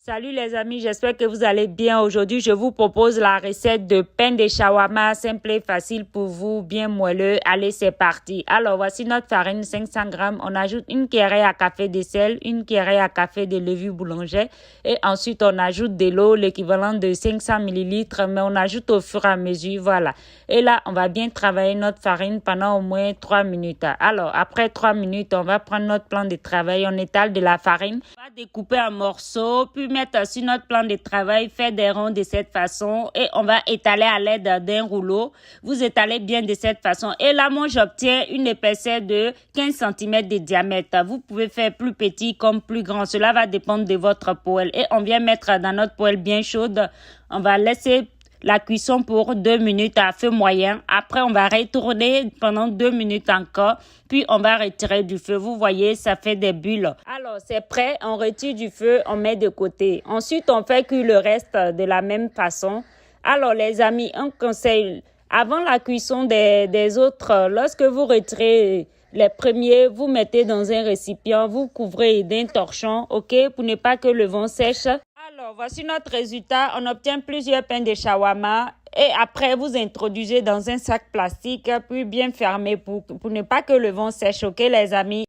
Salut les amis, j'espère que vous allez bien. Aujourd'hui, je vous propose la recette de pain de shawarma, simple et facile pour vous, bien moelleux. Allez, c'est parti. Alors, voici notre farine, 500 grammes. On ajoute une cuillerée à café de sel, une cuillerée à café de levure boulanger. Et ensuite, on ajoute de l'eau, l'équivalent de 500 millilitres, mais on ajoute au fur et à mesure, voilà. Et là, on va bien travailler notre farine pendant au moins 3 minutes. Alors, après 3 minutes, on va prendre notre plan de travail. On étale de la farine. On va découper en morceaux, puis mettre sur notre plan de travail, faire des ronds de cette façon et on va étaler à l'aide d'un rouleau. Vous étalez bien de cette façon. Et là, moi, j'obtiens une épaisseur de 15 cm de diamètre. Vous pouvez faire plus petit comme plus grand. Cela va dépendre de votre poêle. Et on vient mettre dans notre poêle bien chaude. On va laisser la cuisson pour 2 minutes à feu moyen. Après, on va retourner pendant 2 minutes encore. Puis, on va retirer du feu. Vous voyez, ça fait des bulles. Alors, c'est prêt. On retire du feu. On met de côté. Ensuite, on fait cuire le reste de la même façon. Alors, les amis, un conseil. Avant la cuisson des autres, lorsque vous retirez les premiers, vous mettez dans un récipient. Vous couvrez d'un torchon, OK, pour ne pas que le vent sèche. Alors, voici notre résultat. On obtient plusieurs pains de shawarma et après, vous introduisez dans un sac plastique, puis bien fermé pour ne pas que le vent sèche, ok les amis?